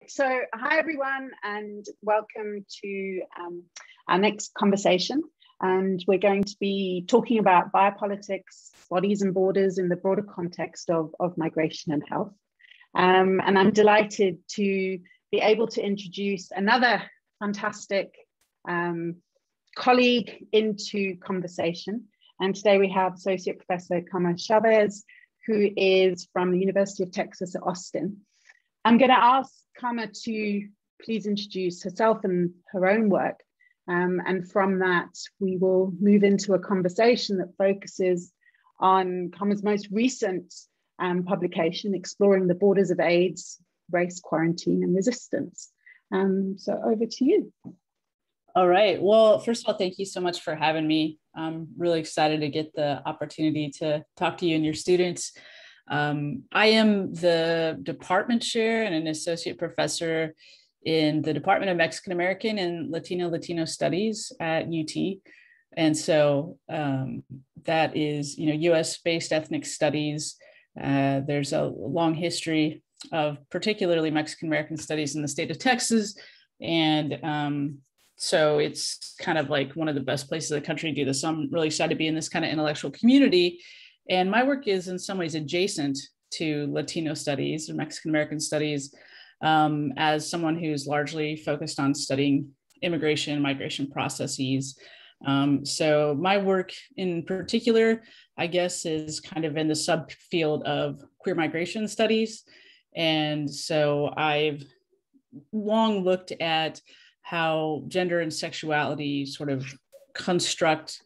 So hi everyone, and welcome to our next conversation. And we're going to be talking about biopolitics, bodies and borders in the broader context of migration and health. And I'm delighted to be able to introduce another fantastic colleague into conversation. And today we have Associate Professor Kama Chavez, who is from the University of Texas at Austin. I'm going to ask Kama to please introduce herself and her own work. And from that, we will move into a conversation that focuses on Kama's most recent publication, Exploring the Borders of AIDS, Race, Quarantine, and Resistance. So over to you. All right. Well, first of all, thank you so much for having me. I'm really excited to get the opportunity to talk to you and your students. I am the department chair and an associate professor in the Department of Mexican American and Latino Studies at UT. And so that is, US-based ethnic studies. There's a long history of particularly Mexican American studies in the state of Texas. And so it's kind of like one of the best places in the country to do this. So I'm really excited to be in this kind of intellectual community. And my work is in some ways adjacent to Latino studies or Mexican American studies, as someone who's largely focused on studying immigration and migration processes. So my work in particular, I guess, is kind of in the subfield of queer migration studies. And so I've long looked at how gender and sexuality sort of construct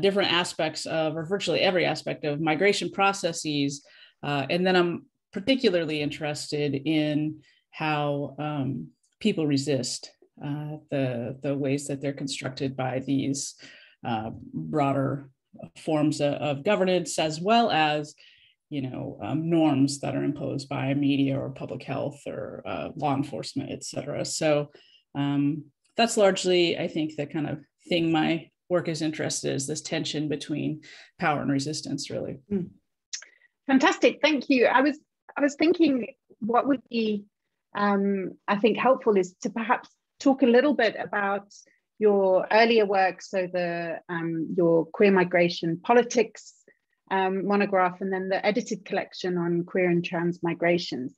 different aspects of, or virtually every aspect of, migration processes. And then I'm particularly interested in how people resist the ways that they're constructed by these broader forms of governance, as well as norms that are imposed by media or public health or law enforcement, et cetera. So that's largely, I think, the kind of thing my work is interested in, is this tension between power and resistance, really. Fantastic, thank you. I was thinking what would be, I think, helpful is to perhaps talk a little bit about your earlier work, so your queer migration politics monograph, and then the edited collection on queer and trans migrations,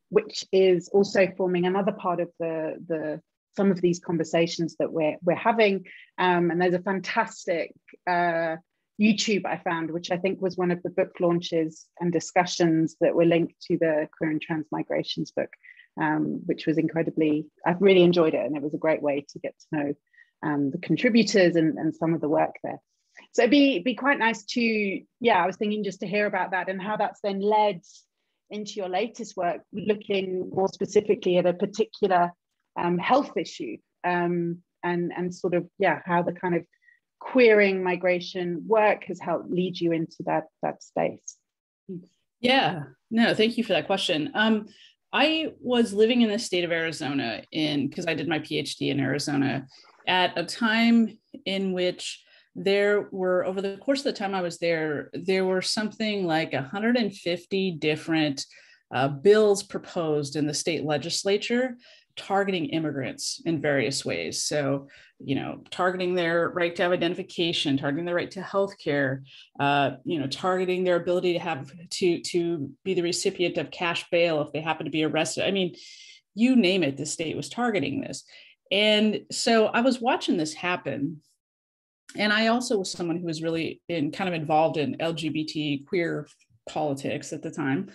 which is also forming another part of some of these conversations that we're having. And there's a fantastic YouTube I found, which I think was one of the book launches and discussions that were linked to the Queer and Trans Migrations book, which was I've really enjoyed it. And it was a great way to get to know the contributors and some of the work there. So it'd be quite nice to, I was thinking just to hear about that and how that's then led into your latest work, looking more specifically at a particular health issue, and sort of, how the kind of queering migration work has helped lead you into that space. Yeah, no, thank you for that question. I was living in the state of Arizona because I did my PhD in Arizona at a time in which there were, over the course of the time I was there were something like 150 different bills proposed in the state legislature targeting immigrants in various ways. So, targeting their right to have identification, targeting their right to healthcare, targeting their ability to have to be the recipient of cash bail if they happen to be arrested. I mean, you name it, the state was targeting this. And so I was watching this happen. And I also was someone who was really kind of involved in LGBT queer politics at the time.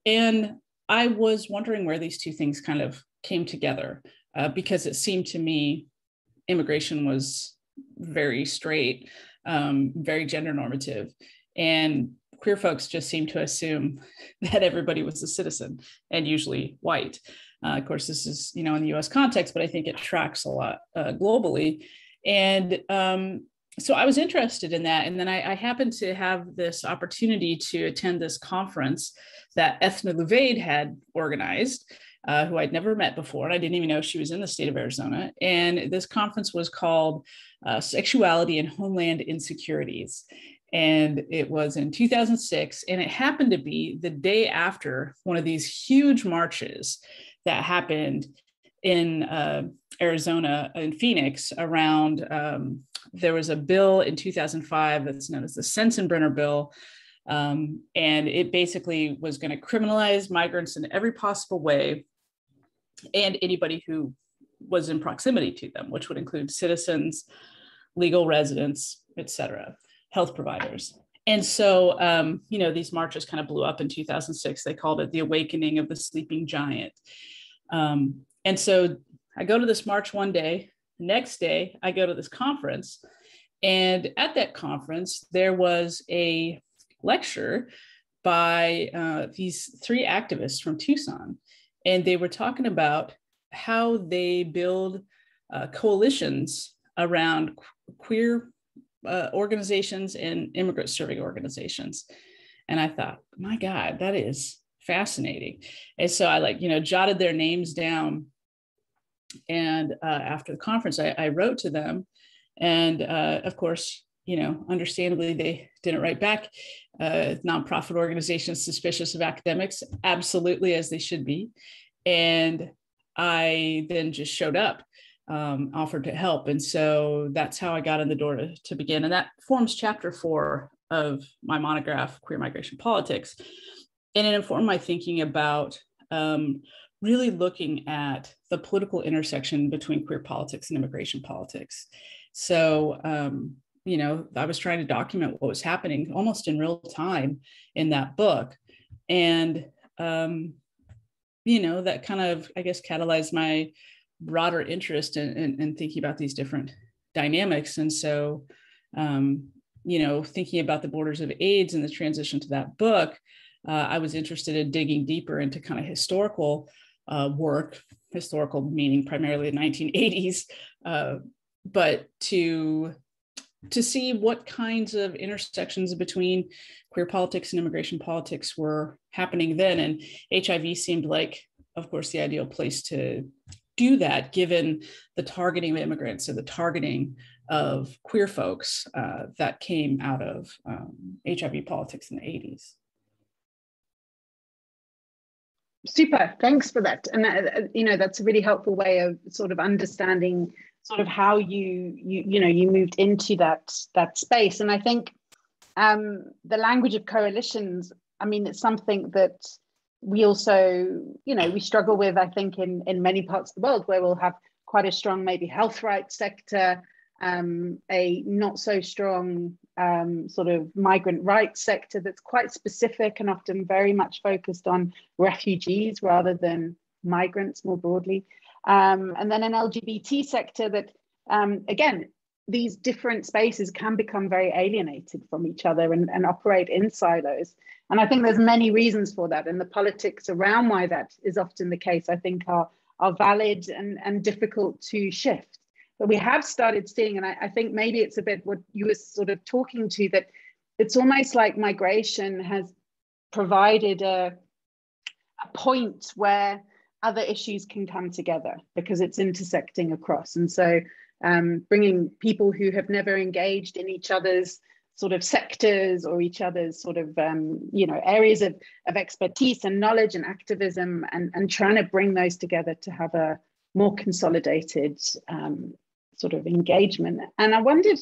And I was wondering where these two things kind of came together, because it seemed to me immigration was very straight, very gender normative, and queer folks just seemed to assume that everybody was a citizen, and usually white. Of course, this is in the US context, but I think it tracks a lot globally. And so I was interested in that. And then I happened to have this opportunity to attend this conference that Ethna Louvaid had organized, who I'd never met before. And I didn't even know she was in the state of Arizona. And this conference was called Sexuality and Homeland Insecurities. And it was in 2006. And it happened to be the day after one of these huge marches that happened in Arizona, in Phoenix, around, there was a bill in 2005 that's known as the Sensenbrenner bill. And it basically was going to criminalize migrants in every possible way and anybody who was in proximity to them, which would include citizens, legal residents, et cetera, health providers. And so, these marches kind of blew up in 2006. They called it the awakening of the sleeping giant. And so I go to this march one day. The next day, I go to this conference. And at that conference, there was a lecture by these three activists from Tucson. And they were talking about how they build coalitions around queer organizations and immigrant serving organizations. And I thought, my God, that is fascinating. And so I jotted their names down. And after the conference, I wrote to them. And of course, understandably, they didn't write back. Nonprofit organizations suspicious of academics, absolutely, as they should be. And I then just showed up, offered to help. And so that's how I got in the door to begin. And that forms chapter 4 of my monograph, Queer Migration Politics. And it informed my thinking about really looking at the political intersection between queer politics and immigration politics. So, I was trying to document what was happening almost in real time in that book. And, that kind of, I guess, catalyzed my broader interest in thinking about these different dynamics. And so, thinking about the borders of AIDS and the transition to that book, I was interested in digging deeper into kind of historical work, historical meaning primarily the 1980s, but to see what kinds of intersections between queer politics and immigration politics were happening then. And HIV seemed like, of course, the ideal place to do that, given the targeting of immigrants and the targeting of queer folks that came out of HIV politics in the 80s. Super, thanks for that. And that's a really helpful way of sort of understanding sort of how you moved into that space. And I think the language of coalitions, I mean, it's something that we also, we struggle with, I think, in many parts of the world, where we'll have quite a strong maybe health rights sector, a not so strong sort of migrant rights sector that's quite specific and often very much focused on refugees rather than migrants more broadly. And then an LGBT sector that, again, these different spaces can become very alienated from each other and operate in silos. And I think there's many reasons for that. And the politics around why that is often the case, I think, are valid and difficult to shift. But we have started seeing, and I think maybe it's a bit what you were sort of talking to, that it's almost like migration has provided a point where other issues can come together because it's intersecting across. And so bringing people who have never engaged in each other's sort of sectors or each other's sort of, areas of expertise and knowledge and activism, and trying to bring those together to have a more consolidated sort of engagement. And I wondered,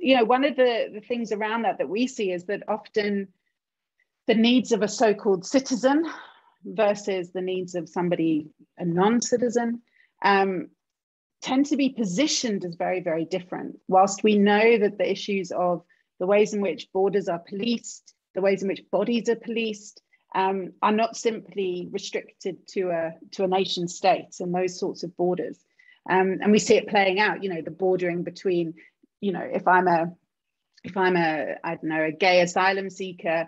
one of the things around that we see is that often the needs of a so-called citizen versus the needs of somebody, a non-citizen, tend to be positioned as very, very different. Whilst we know that the issues of the ways in which borders are policed, the ways in which bodies are policed, are not simply restricted to a nation state and those sorts of borders. And we see it playing out, the bordering between, if I'm a I don't know, a gay asylum seeker,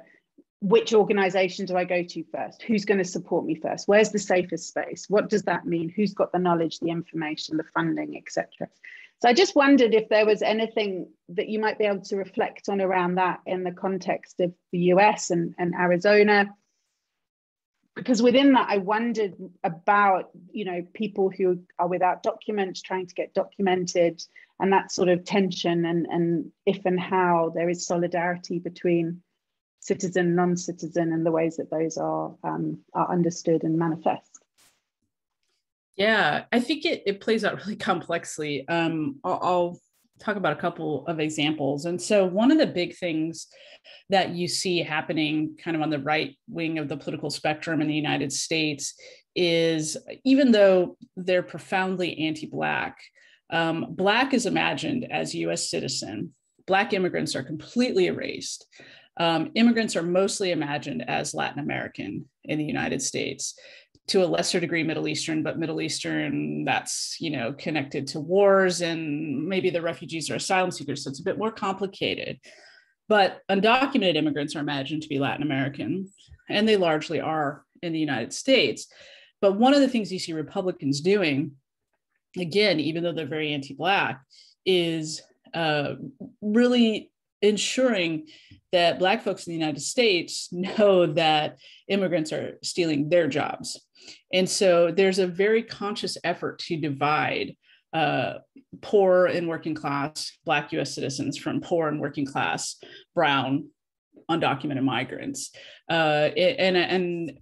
which organization do I go to first? Who's going to support me first? Where's the safest space? What does that mean? Who's got the knowledge, the information, the funding, etc.? So I just wondered if there was anything that you might be able to reflect on around that in the context of the US and Arizona. Because within that, I wondered about, people who are without documents, trying to get documented, and that sort of tension, and if and how there is solidarity between citizen, non-citizen, and the ways that those are understood and manifest. Yeah, I think it plays out really complexly. I'll talk about a couple of examples. And so one of the big things that you see happening kind of on the right wing of the political spectrum in the United States is, even though they're profoundly anti-Black, Black is imagined as a US citizen. Black immigrants are completely erased. Immigrants are mostly imagined as Latin American in the United States, to a lesser degree Middle Eastern, but Middle Eastern that's, connected to wars, and maybe the refugees are asylum seekers, so it's a bit more complicated. But undocumented immigrants are imagined to be Latin American, and they largely are in the United States. But one of the things you see Republicans doing, again, even though they're very anti-Black, is really ensuring that Black folks in the United States know that immigrants are stealing their jobs. And so there's a very conscious effort to divide poor and working class Black US citizens from poor and working class brown undocumented migrants. And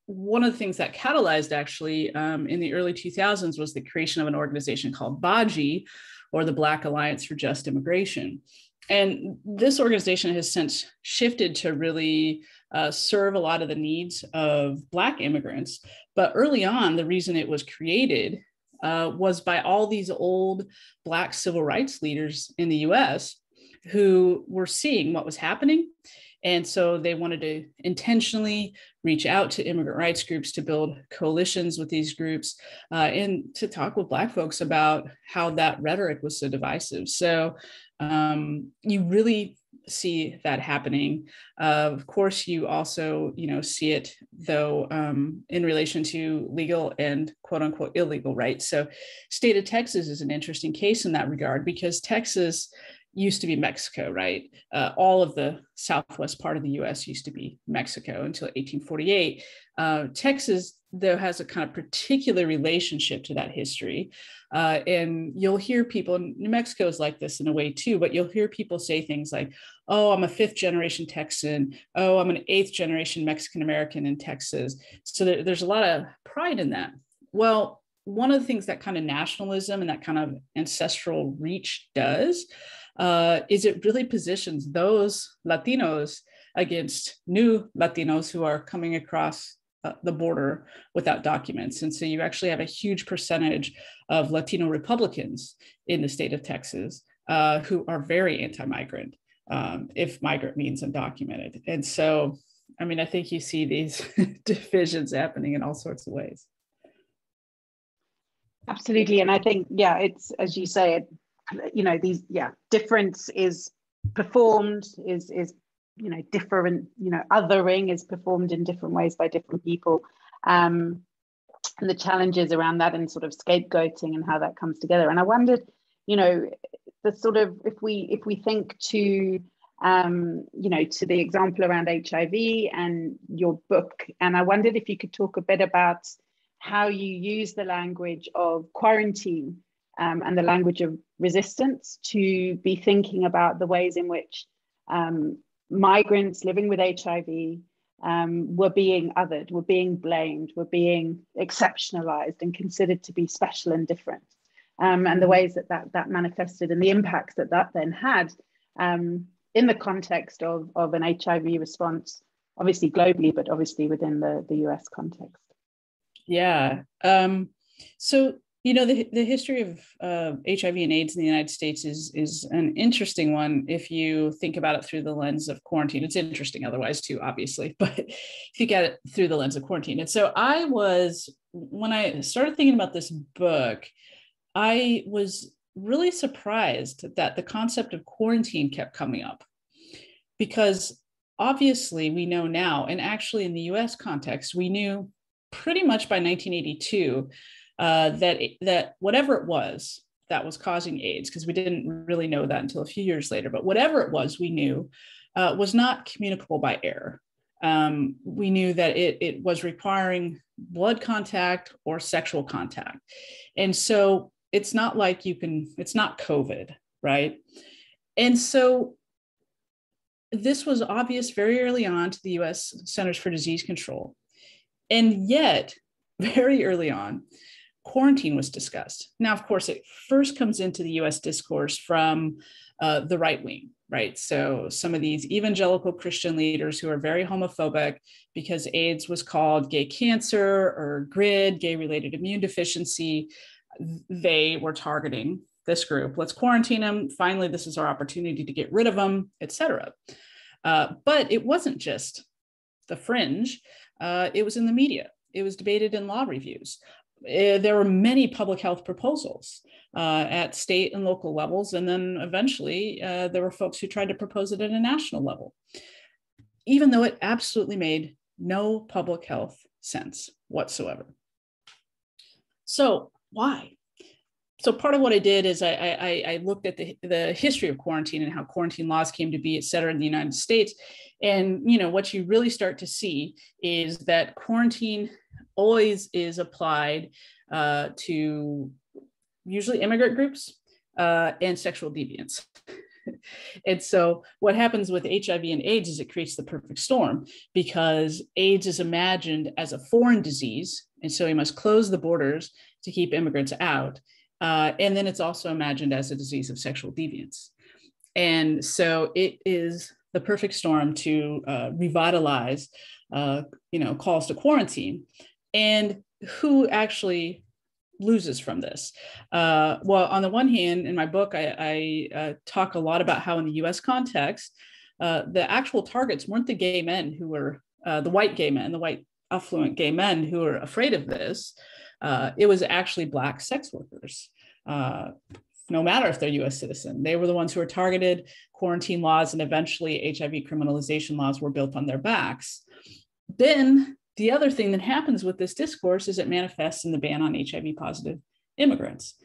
one of the things that catalyzed actually in the early 2000s was the creation of an organization called BAJI, or the Black Alliance for Just Immigration. And this organization has since shifted to really serve a lot of the needs of Black immigrants. But early on, the reason it was created was by all these old Black civil rights leaders in the US who were seeing what was happening. And so they wanted to intentionally reach out to immigrant rights groups to build coalitions with these groups and to talk with Black folks about how that rhetoric was so divisive. So you really see that happening. Of course, you also, see it though in relation to legal and quote unquote illegal rights. So state of Texas is an interesting case in that regard, because Texas used to be Mexico, right? All of the southwest part of the US used to be Mexico until 1848. Texas, though, has a kind of particular relationship to that history. And you'll hear people, New Mexico is like this in a way too, but you'll hear people say things like, oh, I'm a 5th generation Texan. Oh, I'm an 8th generation Mexican American in Texas. So there's a lot of pride in that. Well, one of the things that kind of nationalism and that kind of ancestral reach does is it really positions those Latinos against new Latinos who are coming across the border without documents. And so you actually have a huge percentage of Latino Republicans in the state of Texas who are very anti-migrant, if migrant means undocumented. And so, I think you see these divisions happening in all sorts of ways. Absolutely. And I think, it's, as you say, difference is performed, is different, othering is performed in different ways by different people. And the challenges around that and sort of scapegoating and how that comes together. And I wondered, the sort of, if we think to, to the example around HIV and your book, and I wondered if you could talk a bit about how you use the language of quarantine and the language of resistance to be thinking about the ways in which migrants living with HIV were being othered, were being blamed, were being exceptionalized and considered to be special and different. And the ways that manifested and the impacts that then had in the context of an HIV response, obviously globally, but obviously within the US context. Yeah. So, the history of HIV and AIDS in the United States is an interesting one if you think about it through the lens of quarantine. It's interesting otherwise too, obviously, but if you get it through the lens of quarantine. And so when I started thinking about this book, I was really surprised that the concept of quarantine kept coming up, because obviously we know now, and actually in the US context, we knew pretty much by 1982 that whatever it was that was causing AIDS, because we didn't really know that until a few years later, but whatever it was, we knew was not communicable by air. We knew that it was requiring blood contact or sexual contact. And so it's not like it's not COVID, right? And so this was obvious very early on to the US Centers for Disease Control. And yet, very early on, quarantine was discussed. Now, of course, it first comes into the US discourse from the right wing, right? So some of these evangelical Christian leaders who are very homophobic because AIDS was called gay cancer or GRID, gay-related immune deficiency, they were targeting this group. Let's quarantine them. Finally, this is our opportunity to get rid of them, et cetera. But it wasn't just the fringe. It was in the media. It was debated in law reviews. There were many public health proposals at state and local levels. And then eventually there were folks who tried to propose it at a national level, even though it absolutely made no public health sense whatsoever. So why? So part of what I did is I looked at the history of quarantine and how quarantine laws came to be, et cetera, in the United States. And, you know, what you really start to see is that quarantine always is applied to usually immigrant groups and sexual deviants. And so what happens with HIV and AIDS is it creates the perfect storm, because AIDS is imagined as a foreign disease. And so we must close the borders to keep immigrants out. And then it's also imagined as a disease of sexual deviance. And so it is the perfect storm to revitalize, calls to quarantine. And who actually loses from this? Well, on the one hand, in my book, I talk a lot about how in the US context, the actual targets weren't the gay men who were the white gay men, the white affluent gay men who were afraid of this. It was actually Black sex workers. No matter if they're US citizen, they were the ones who were targeted. Quarantine laws and eventually HIV criminalization laws were built on their backs. Then the other thing that happens with this discourse is it manifests in the ban on HIV positive immigrants,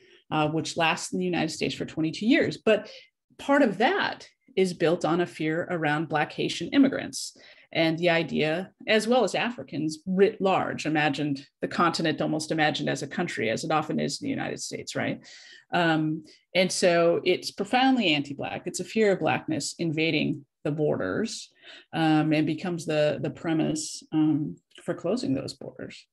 which lasts in the United States for 22 years. But part of that is built on a fear around Black Haitian immigrants and the idea, as well as Africans writ large, imagined the continent almost imagined as a country, as it often is in the United States, right? And so it's profoundly anti-Black. It's a fear of Blackness invading the borders and becomes the premise for closing those borders.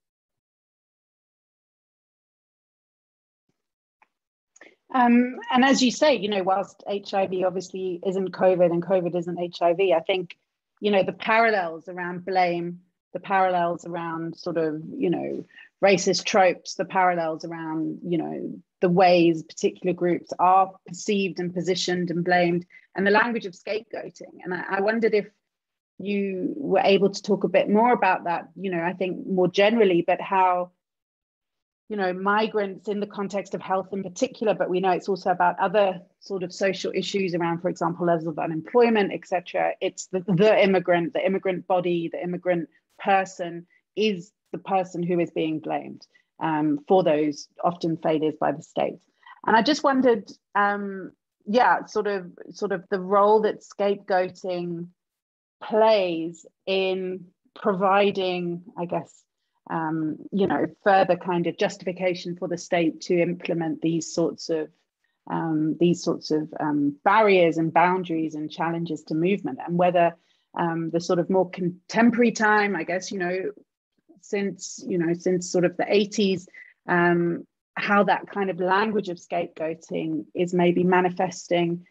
And as you say, you know, whilst HIV obviously isn't COVID and COVID isn't HIV, I think, you know, the parallels around blame, the parallels around sort of, you know, racist tropes, the parallels around, you know, the ways particular groups are perceived and positioned and blamed, and the language of scapegoating. And I wondered if you were able to talk a bit more about that, you know, I think more generally, but how, you know, migrants in the context of health in particular, but we know it's also about other sort of social issues around, for example, levels of unemployment, etc. It's the immigrant body, the immigrant person is the person who is being blamed for those often failures by the state. And I just wondered, sort of the role that scapegoating plays in providing, I guess, you know, further kind of justification for the state to implement these sorts of barriers and boundaries and challenges to movement, and whether the sort of more contemporary time, I guess, you know, since sort of the 80s, how that kind of language of scapegoating is maybe manifesting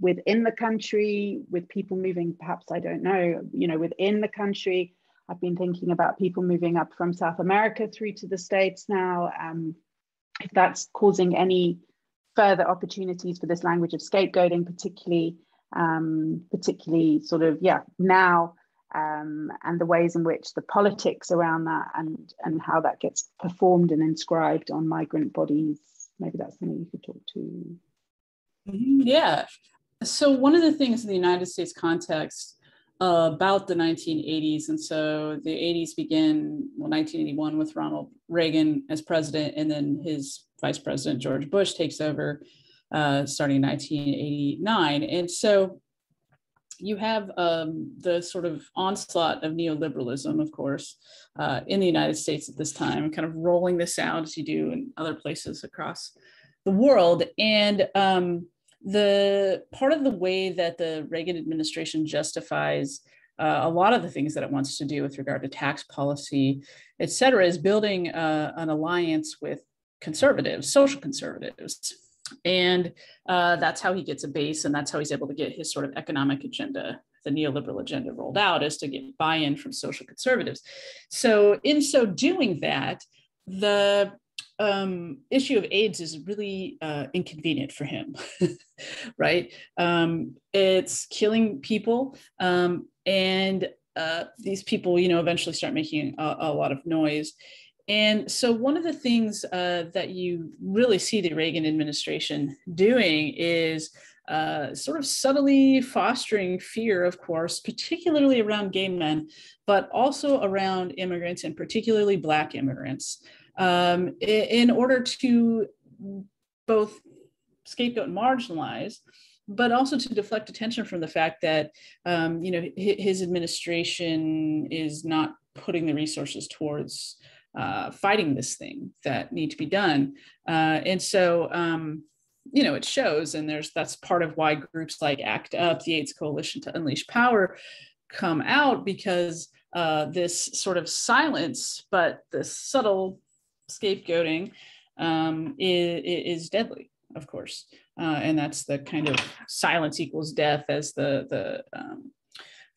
within the country, with people moving, perhaps, I don't know, you know, within the country. I've been thinking about people moving up from South America through to the States now, if that's causing any further opportunities for this language of scapegoating, particularly sort of, now, and the ways in which the politics around that and how that gets performed and inscribed on migrant bodies. Maybe that's something you could talk to. Yeah. So one of the things in the United States context about the 1980s, and so the 80s begin, 1981 with Ronald Reagan as president, and then his vice president, George Bush, takes over starting in 1989. And so you have the sort of onslaught of neoliberalism, of course, in the United States at this time, kind of rolling this out as you do in other places across the world. And the part of the way that the Reagan administration justifies a lot of the things that it wants to do with regard to tax policy, et cetera, is building an alliance with conservatives, social conservatives. And that's how he gets a base, and that's how he's able to get his sort of economic agenda, the neoliberal agenda, rolled out, is to get buy-in from social conservatives. So in so doing that, the issue of AIDS is really inconvenient for him, right? It's killing people, and these people, eventually start making a lot of noise. And so one of the things that you really see the Reagan administration doing is sort of subtly fostering fear, of course, particularly around gay men, but also around immigrants, and particularly Black immigrants, in order to both scapegoat and marginalize, but also to deflect attention from the fact that his administration is not putting the resources towards fighting this thing that need to be done. And so, it shows, and that's part of why groups like ACT UP, the AIDS Coalition to Unleash Power, come out, because this sort of silence, but this subtle scapegoating is deadly, of course. And that's the kind of silence equals death, as the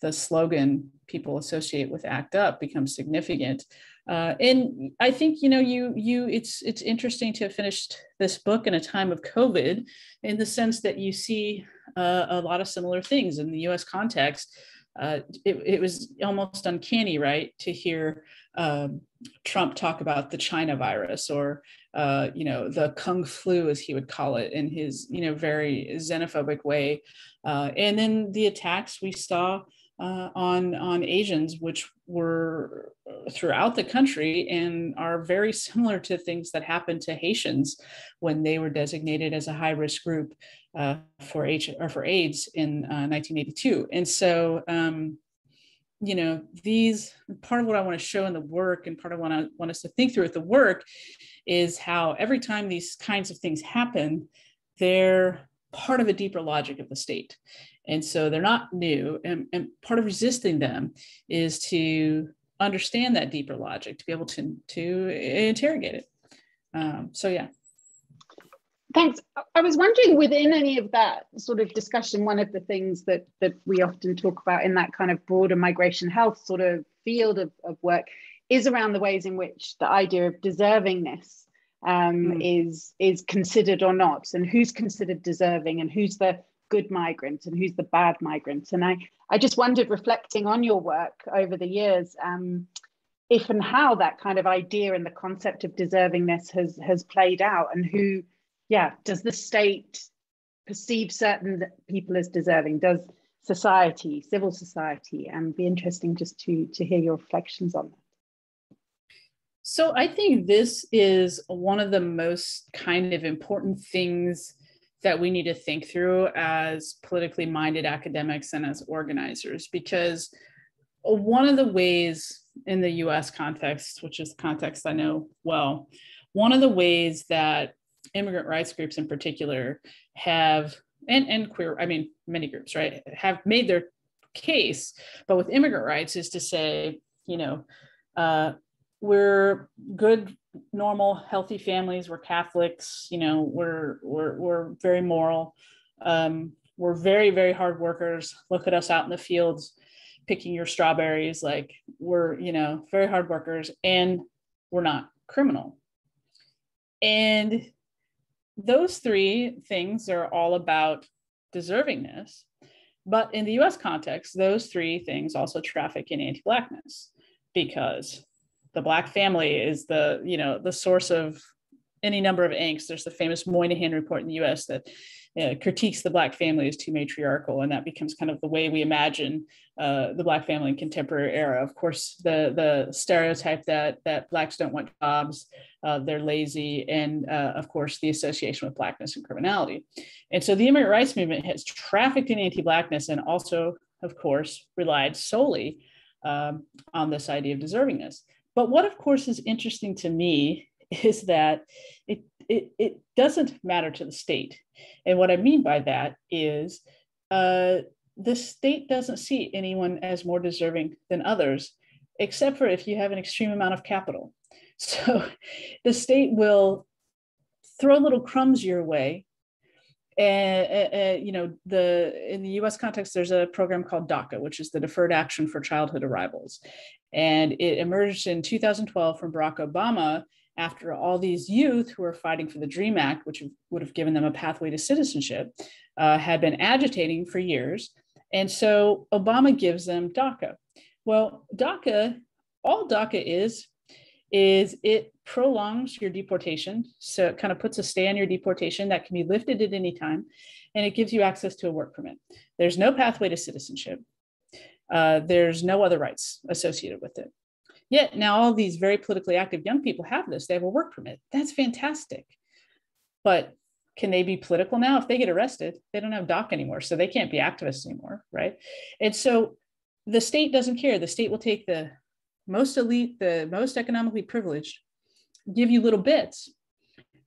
slogan people associate with ACT UP becomes significant. And I think, it's interesting to have finished this book in a time of COVID, in the sense that you see a lot of similar things in the US context. It was almost uncanny, right, to hear Trump talk about the China virus, or the Kung flu, as he would call it, in his very xenophobic way, and then the attacks we saw on Asians, which were throughout the country and are very similar to things that happened to Haitians when they were designated as a high-risk group for AIDS in 1982. And so, these, part of what I want to show in the work, and part of what I want us to think through with the work, is how every time these kinds of things happen, they're part of a deeper logic of the state. And so they're not new. And part of resisting them is to understand that deeper logic, to be able to interrogate it. So, yeah. Thanks. I was wondering, within any of that sort of discussion, one of the things that we often talk about in that kind of broader migration health sort of field of work is around the ways in which the idea of deservingness is considered or not, and who's considered deserving, and who's the good migrant and who's the bad migrant. And I just wondered, reflecting on your work over the years, if and how that kind of idea and the concept of deservingness has played out, and who, does the state perceive certain people as deserving? Does society, civil society? And be interesting just to hear your reflections on that. So I think this is one of the most kind of important things that we need to think through as politically minded academics and as organizers, because one of the ways in the US context, which is the context I know well, one of the ways that immigrant rights groups in particular have, and queer, many groups, right, have made their case, but with immigrant rights, is to say, we're good, normal, healthy families. We're Catholics. We're very moral. We're very, very hard workers. Look at us out in the fields picking your strawberries. Like, we're, very hard workers, and we're not criminal. And those three things are all about deservingness. But in the US context, those three things also traffic in anti-Blackness, because the Black family is the source of any number of angst. There's the famous Moynihan report in the US that critiques the Black family as too matriarchal, and that becomes kind of the way we imagine the Black family in contemporary era. Of course, the stereotype that Blacks don't want jobs, they're lazy, and of course, the association with Blackness and criminality. And so the immigrant rights movement has trafficked in anti-Blackness, and also, of course, relied solely on this idea of deservingness. But what, of course, is interesting to me is that it doesn't matter to the state. And what I mean by that is the state doesn't see anyone as more deserving than others, except for if you have an extreme amount of capital. So the state will throw little crumbs your way. And you know, in the U.S. context, there's a program called DACA, which is the Deferred Action for Childhood Arrivals, and it emerged in 2012 from Barack Obama after all these youth who were fighting for the DREAM Act, which would have given them a pathway to citizenship, had been agitating for years, and so Obama gives them DACA. Well, DACA, all DACA is it prolongs your deportation. So it kind of puts a stay on your deportation that can be lifted at any time, and it gives you access to a work permit. There's no pathway to citizenship. There's no other rights associated with it. Yet now all these very politically active young people have this. They have a work permit. That's fantastic. But can they be political now? If they get arrested, they don't have DACA anymore, so they can't be activists anymore, right? And so the state doesn't care. The state will take the most elite, the most economically privileged, give you little bits.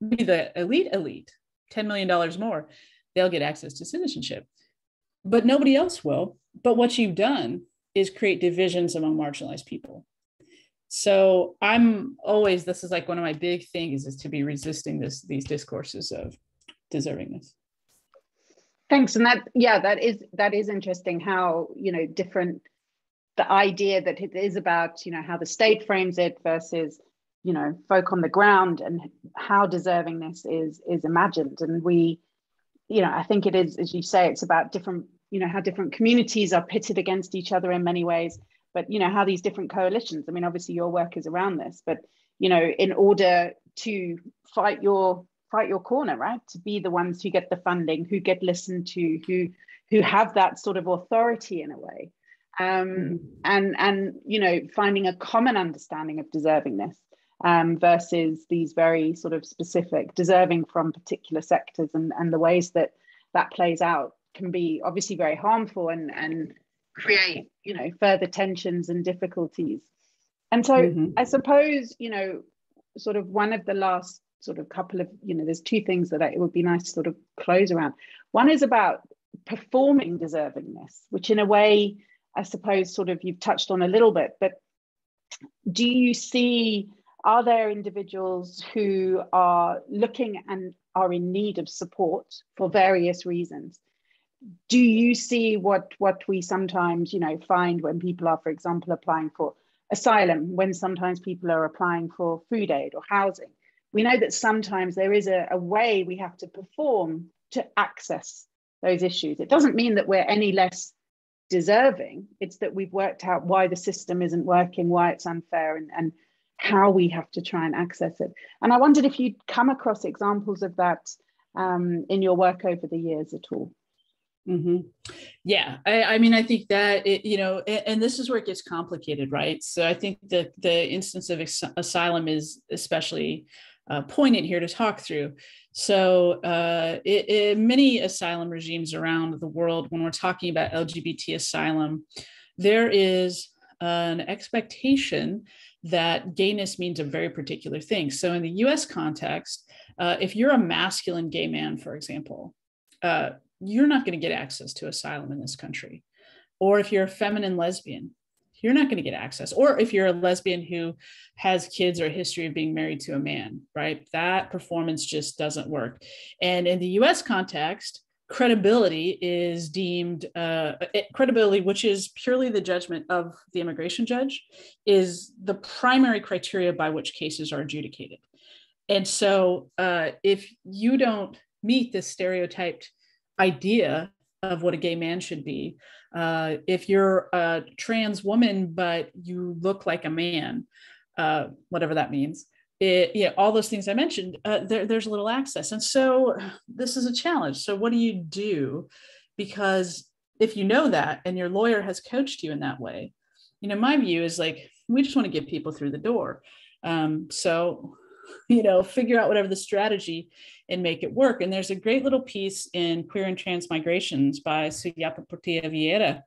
Be the elite, $10 million more, they'll get access to citizenship. But nobody else will. But what you've done is create divisions among marginalized people. So I'm always, this is like one of my big things, is to be resisting these discourses of deservingness. Thanks. And that is interesting how, you know, different, the idea that it is about, you know, how the state frames it versus, you know, folk on the ground, and how deservingness is imagined. And we, you know, I think it is, as you say, it's about different, you know, how different communities are pitted against each other in many ways, but, you know, how these different coalitions, I mean, obviously your work is around this, but, you know, in order to fight your corner, right, to be the ones who get the funding, who get listened to, who have that sort of authority in a way. And you know, finding a common understanding of deservingness versus these very sort of specific deserving from particular sectors, and the ways that plays out can be obviously very harmful and create, you know, further tensions and difficulties. And so I suppose, you know, sort of one of the last sort of couple of, you know, there's two things that it would be nice to sort of close around. One is about performing deservingness, which in a way, I suppose sort of you've touched on a little bit, but do you see, are there individuals who are looking and are in need of support for various reasons? Do you see what we sometimes, you know, find when people are, for example, applying for asylum, when sometimes people are applying for food aid or housing? We know that sometimes there is a way we have to perform to access those issues. It doesn't mean that we're any less deserving. It's that we've worked out why the system isn't working, why it's unfair, and how we have to try and access it. And I wondered if you'd come across examples of that in your work over the years at all. Yeah, I mean, I think that you know, and this is where it gets complicated, right? So I think that the instance of asylum is especially poignant here to talk through. So many asylum regimes around the world, when we're talking about LGBT asylum, there is an expectation that gayness means a very particular thing. So in the US context, if you're a masculine gay man, for example, you're not going to get access to asylum in this country. Or if you're a feminine lesbian, you're not going to get access. Or if you're a lesbian who has kids or a history of being married to a man, right? That performance just doesn't work. And in the US context, credibility is deemed, credibility, which is purely the judgment of the immigration judge, is the primary criteria by which cases are adjudicated. And so if you don't meet this stereotyped idea of what a gay man should be, if you're a trans woman but you look like a man, whatever that means, all those things I mentioned, there's little access. And so this is a challenge. So what do you do? Because if you know that and your lawyer has coached you in that way, you know, my view is like, we just want to get people through the door. So, you know, figure out whatever the strategy and make it work. And there's a great little piece in Queer and Trans Migrations by Suyapa Portilla Vieira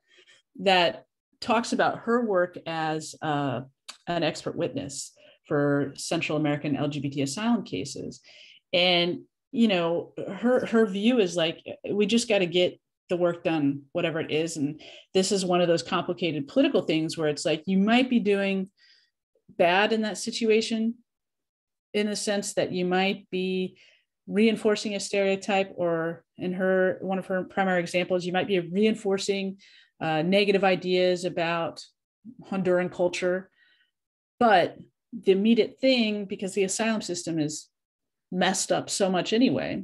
that talks about her work as an expert witness for Central American LGBT asylum cases. And, you know, her view is like, we just got to get the work done, whatever it is. And this is one of those complicated political things where it's like, you might be doing bad in that situation, in the sense that you might be reinforcing a stereotype, or in one of her primary examples, you might be reinforcing negative ideas about Honduran culture. But the immediate thing, because the asylum system is messed up so much anyway,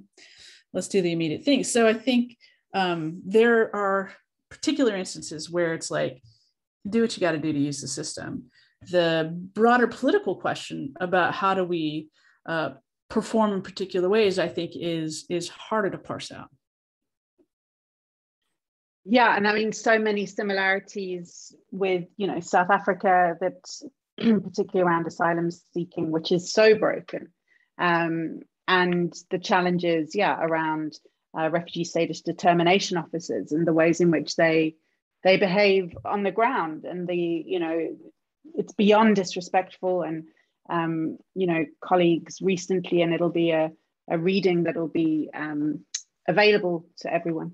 let's do the immediate thing. So I think there are particular instances where it's like, do what you got to do to use the system. The broader political question about how do we perform in particular ways, I think is harder to parse out. Yeah, and I mean, so many similarities with, South Africa, that particularly around asylum seeking, which is so broken, and the challenges, around refugee status determination officers and the ways in which they behave on the ground, and it's beyond disrespectful. And colleagues recently, and it'll be a reading that'll be available to everyone,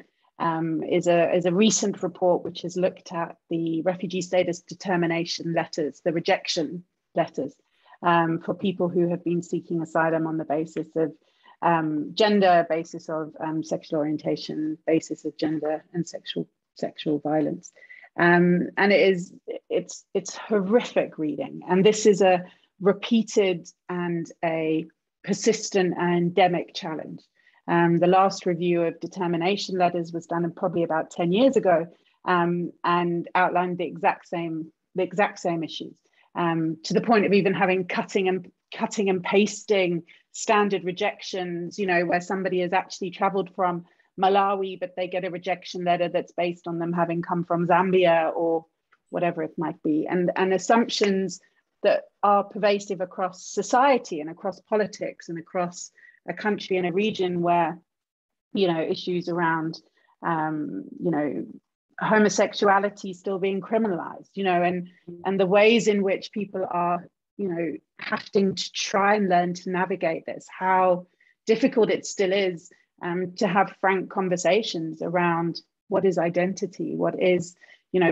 is a recent report which has looked at the refugee status determination letters, the rejection letters, for people who have been seeking asylum on the basis of gender, basis of sexual orientation, basis of gender and sexual violence. And it's horrific reading. And this is a repeated and a persistent and endemic challenge. The last review of determination letters was done probably about 10 years ago, and outlined the exact same issues, to the point of even having cutting and pasting standard rejections, where somebody has actually traveled from Malawi, but they get a rejection letter that's based on them having come from Zambia or whatever it might be, and assumptions that are pervasive across society and across politics and across a country and a region where, issues around, homosexuality still being criminalized, and the ways in which people are, having to try and learn to navigate this, how difficult it still is to have frank conversations around what is identity, what is,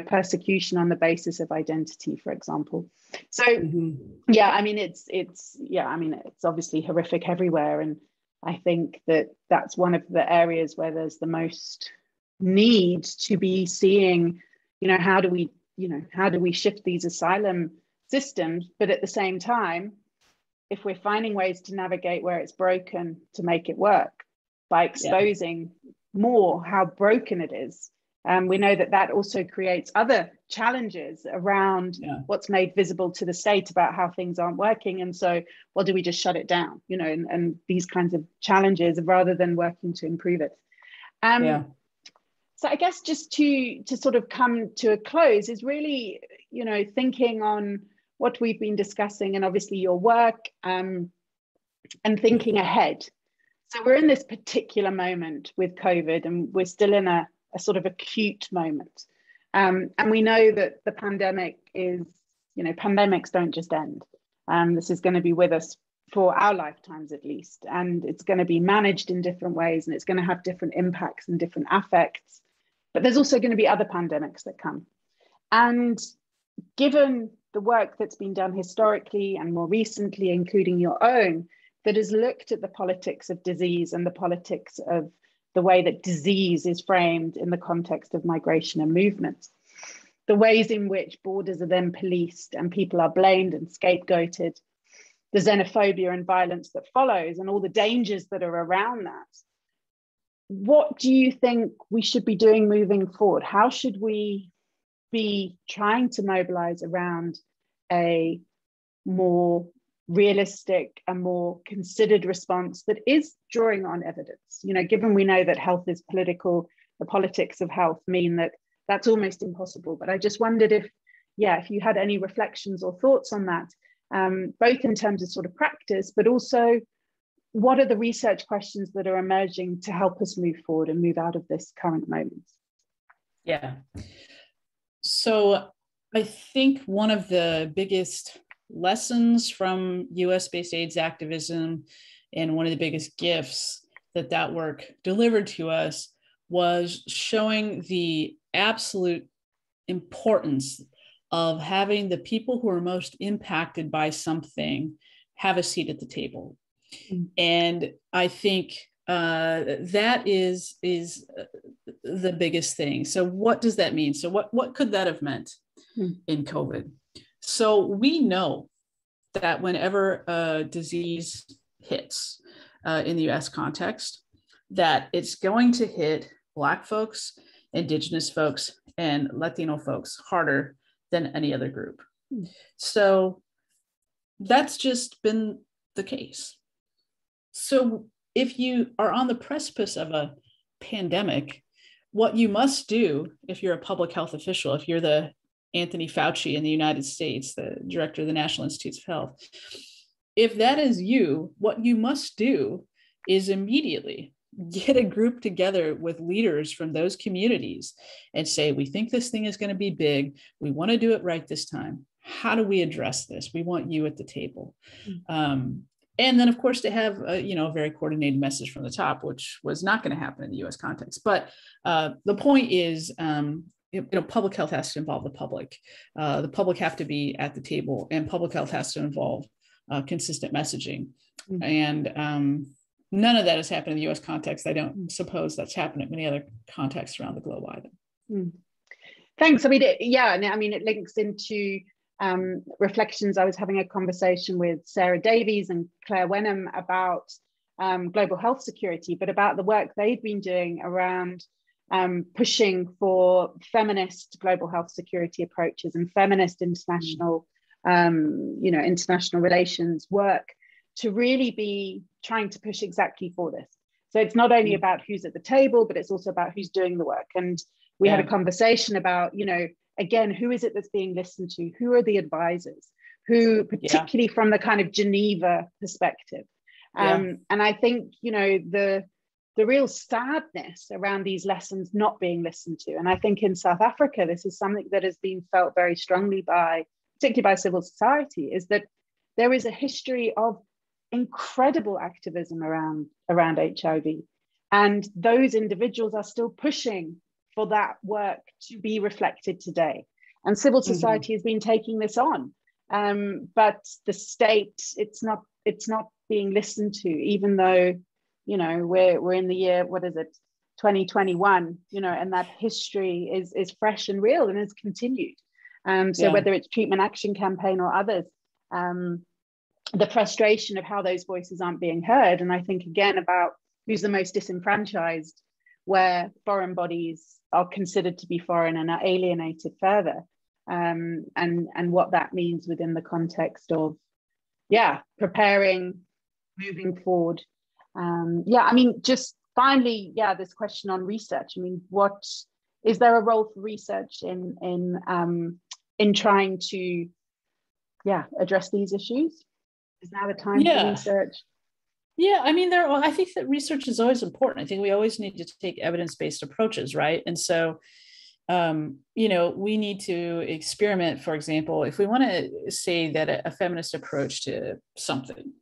persecution on the basis of identity, for example. So, it's obviously horrific everywhere. And I think that that's one of the areas where there's the most need to be seeing, how do we shift these asylum systems, but at the same time, if we're finding ways to navigate where it's broken, to make it work by exposing more how broken it is. We know that also creates other challenges around what's made visible to the state about how things aren't working. And so, well, do we just shut it down? And these kinds of challenges rather than working to improve it. So I guess just to sort of come to a close is really, thinking on what we've been discussing, and obviously your work, and thinking ahead. So we're in this particular moment with COVID, and we're still in a sort of acute moment. And we know that the pandemic is, pandemics don't just end. This is going to be with us for our lifetimes at least. And it's going to be managed in different ways, and it's going to have different impacts and different affects. But there's also going to be other pandemics that come. And given the work that's been done historically and more recently, including your own, that has looked at the politics of disease and the politics of the way that disease is framed in the context of migration and movement, the ways in which borders are then policed and people are blamed and scapegoated, the xenophobia and violence that follows, and all the dangers that are around that. What do you think we should be doing moving forward? How should we be trying to mobilize around a more realistic and more considered response that is drawing on evidence? Given we know that health is political, the politics of health mean that that's almost impossible. But I just wondered if you had any reflections or thoughts on that, both in terms of sort of practice, but also what are the research questions that are emerging to help us move forward and move out of this current moment? Yeah. So I think one of the biggest lessons from US-based AIDS activism, and one of the biggest gifts that work delivered to us, was showing the absolute importance of having the people who are most impacted by something have a seat at the table. And I think that is the biggest thing. So what does that mean? So what could that have meant in COVID? So we know that whenever a disease hits in the US context, that it's going to hit Black folks, Indigenous folks, and Latino folks harder than any other group. So that's just been the case. So if you are on the precipice of a pandemic, what you must do if you're a public health official, if you're the Anthony Fauci in the United States, the director of the National Institutes of Health, if that is you, what you must do is immediately get a group together with leaders from those communities and say, we think this thing is going to be big. We want to do it right this time. How do we address this? We want you at the table. And then, of course, to have a very coordinated message from the top, which was not going to happen in the U.S. context. But the point is, public health has to involve the public. The public have to be at the table, and public health has to involve consistent messaging. And none of that has happened in the U.S. context. I don't suppose that's happened in many other contexts around the globe either. Thanks. I mean, it links into reflections. I was having a conversation with Sarah Davies and Claire Wenham about global health security, but about the work they've been doing around pushing for feminist global health security approaches and feminist international, international relations work to really be trying to push exactly for this. So it's not only about who's at the table, but it's also about who's doing the work. And we had a conversation about, again, who is it that's being listened to? Who are the advisors? Who, particularly from the kind of Geneva perspective. And I think, the real sadness around these lessons not being listened to. And I think in South Africa, this is something that has been felt very strongly particularly by civil society, is that there is a history of incredible activism around HIV. And those individuals are still pushing for that work to be reflected today. And civil society has been taking this on. But the state, it's not being listened to, even though, we're in the year, 2021, and that history is fresh and real and has continued. So whether it's Treatment Action Campaign or others, the frustration of how those voices aren't being heard. And I think, again, about who's the most disenfranchised, where foreign bodies are considered to be foreign and are alienated further, and what that means within the context of, preparing, moving forward. Just finally, this question on research. I mean, what is there a role for research in trying to, address these issues? Is now the time for research? Yeah, I mean, I think that research is always important. I think we always need to take evidence-based approaches, right? And so, we need to experiment. For example, if we want to say that a feminist approach to something,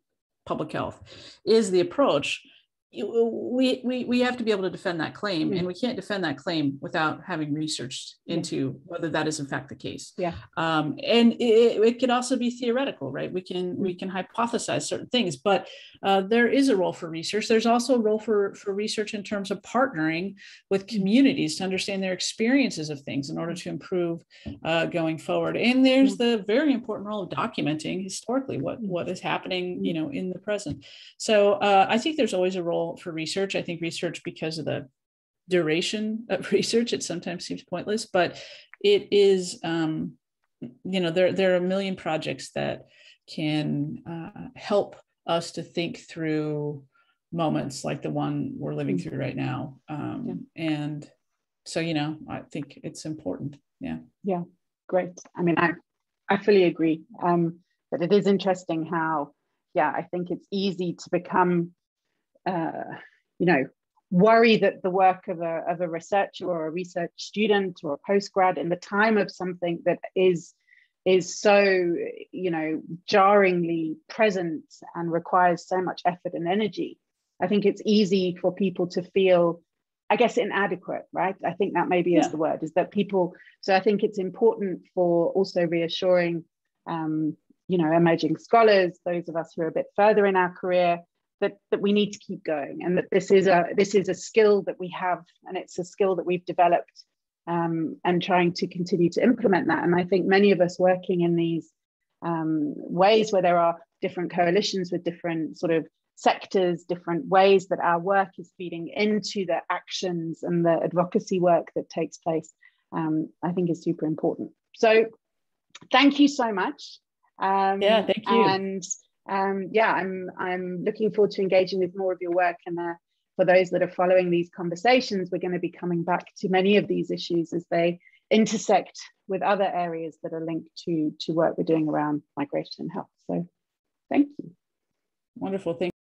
public health, is the approach, we have to be able to defend that claim, and we can't defend that claim without having researched into whether that is in fact the case. And it could also be theoretical, right? We can hypothesize certain things, but there is a role for research. There's also a role for research in terms of partnering with communities to understand their experiences of things in order to improve going forward. And there's the very important role of documenting historically what is happening, in the present. So I think there's always a role for research. I think research, because of the duration of research, it sometimes seems pointless, but it is, there are a million projects that can help us to think through moments like the one we're living through right now. And so, I think it's important. Yeah, great. I mean, I fully agree. But it is interesting how, I think it's easy to become worry that the work of a researcher or a research student or a postgrad in the time of something that is so, jarringly present and requires so much effort and energy. I think it's easy for people to feel, I guess, inadequate, right? I think that maybe is the word, is that people, so I think it's important for also reassuring, emerging scholars, those of us who are a bit further in our career, that we need to keep going, and that this is a skill that we have, and it's a skill that we've developed, and trying to continue to implement that. And I think many of us working in these ways where there are different coalitions with different sort of sectors, different ways that our work is feeding into the actions and the advocacy work that takes place, I think is super important. So thank you so much. Yeah, thank you. And yeah, I'm looking forward to engaging with more of your work. And for those that are following these conversations, we're going to be coming back to many of these issues as they intersect with other areas that are linked to work we're doing around migration and health. So thank you. Wonderful. Thank you.